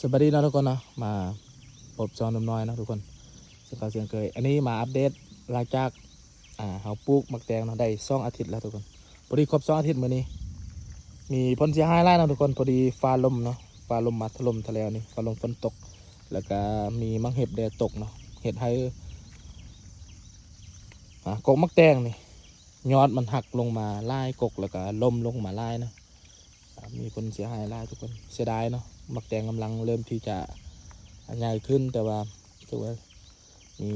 สวัสดีนะทุกคนนะมาพบจอหนุ่มน้อยนะทุกคนเสียงเก่าเสียงเคยอันนี้มาอัปเดตหลังจากเขาปลูกมักแตงเนาะได้2 อาทิตย์แล้วทุกคนพอดีครบ2 อาทิตย์มื้อนี้มีผลเสียหายหลายนะทุกคนพอดีฟ้าลมเนาะฟ้าลมมาถล่มทะเลนี่ฟ้าลมฝนตกแล้วก็มีมังเห็บแดดตกเนาะเห็ดให้กกมักแตงนี่ยอดมันหักลงมาไล่กกแล้วก็ล่มลงมาไล่นะมีผลเสียหายหลายทุกคนเสียดายเนาะมักแตงกำลังเริ่มที่จะใหญ่ขึ้นแต่ว่าถือว่ามี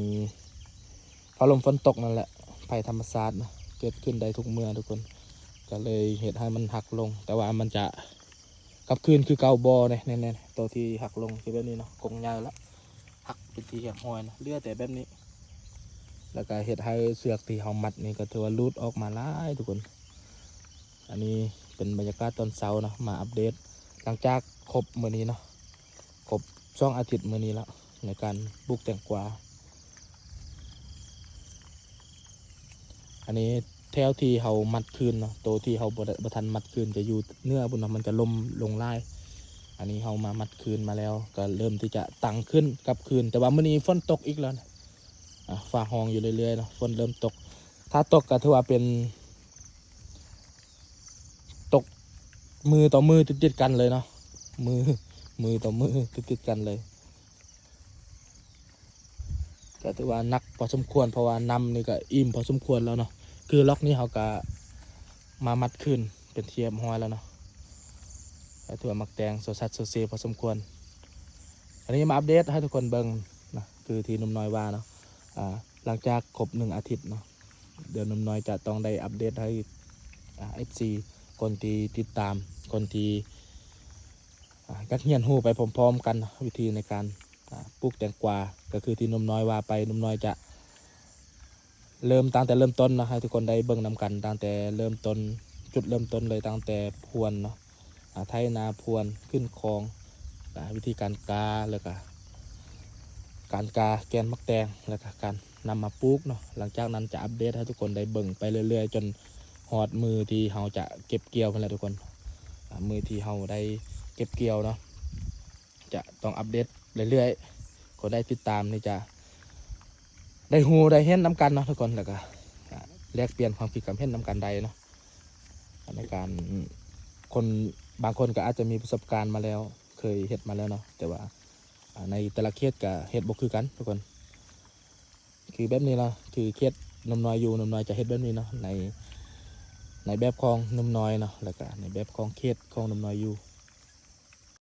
ฟ้าลมฝนตกนั่นแหละภัยธรรมชาตินะเกิดขึ้นได้ทุกเมื่อทุกคนก็เลยเหตุให้มันหักลงแต่ว่ามันจะกลับคืนคือเก่าบอเนี่ยแน่ๆตัวที่หักลงคือแบบนี้เนาะคงใหญ่แล้วหักเป็นที่แหกห้อยนะเลือดแต่แบบนี้แล้วก็เหตุให้เสือกที่เขามัดนี่ก็ถือว่ารูดออกมาหลายทุกคนอันนี้เป็นบรรยากาศตอนเช้านะมาอัปเดตหลังจากครบมื้อนี้เนาะครบ2 อาทิตย์มื้อนี้แล้วในการปลูกแตงกวาอันนี้แถวที่เขามัดคืนเนาะตัวที่เขาบ่ทันมัดคืนจะอยู่เนื้อบุญเนาะมันจะล่มลงไล่อันนี้เขามามัดคืนมาแล้วก็เริ่มที่จะตั้งขึ้นกลับคืนแต่ว่ามื้อนี้ฝนตกอีกแล้วนะฟ้าห้องอยู่เรื่อยๆเนาะฝนเริ่มตกถ้าตกก็ถือว่าเป็นตกมือต่อมือติดๆกันเลยเนาะมือมือต่อมือติดๆกันเลยก็ถือว่านักพอสมควรเพราะว่านำนี่ก็อิ่มพอสมควรแล้วเนาะคือล็อกนี้เขาก็มามัดคืนเป็นเทียมห้อยแล้วเนาะก็ถือว่ามักแตงโซซัดโซเซพอสมควรอันนี้มาอัปเดตให้ทุกคนเบิ่งนะคือที่หนุ่มน้อยว่าเนาะหลังจากครบ1 อาทิตย์เนาะเดี๋ยวหนุ่มน้อยจะต้องได้อัปเดตให้FC คนที่ติดตามคนที่กัดเฮียนหูไปพร้อมๆกันวิธีในการปลูกแตงกวาก็คือที่หนุ่มน้อยว่าไปหนุ่มน้อยจะเริ่มตั้งแต่เริ่มต้นนะให้ทุกคนได้เบิ่งนำกันตั้งแต่เริ่มต้นจุดเริ่มต้นเลยตั้งแต่พรวนเนาะไถนาพรวนขึ้นคลองวิธีการกาแล้วก็การกาแกนมักแตงแล้วก็การนำมาปลูกเนาะหลังจากนั้นจะอัปเดตให้ทุกคนได้เบิ่งไปเรื่อยๆจนหอดมือที่เราจะเก็บเกี่ยวกันแล้วทุกคนมือที่เราได้เก็บเกี่ยวเนาะจะต้องอัปเดตเรื่อยๆคนได้ติดตามนี่จะได้หูได้เห็นน้ำกันเนาะทุกคนแล้วก็แลกเปลี่ยนความคิดความเห็นน้ำกันใดเนาะในการคนบางคนก็อาจจะมีประสบการณ์มาแล้วเคยเฮ็ดมาแล้วเนาะแต่ว่าในแต่ละเคสก็เฮ็ดบ่คือกันทุกคนคือแบบนี้เนาะคือเคสนมน้อยอยู่นมน้อยจะเฮ็ดแบบนี้เนาะในแบบของนมน้อยเนาะแล้วก็ในแบบของเคสของนมน้อยอยู่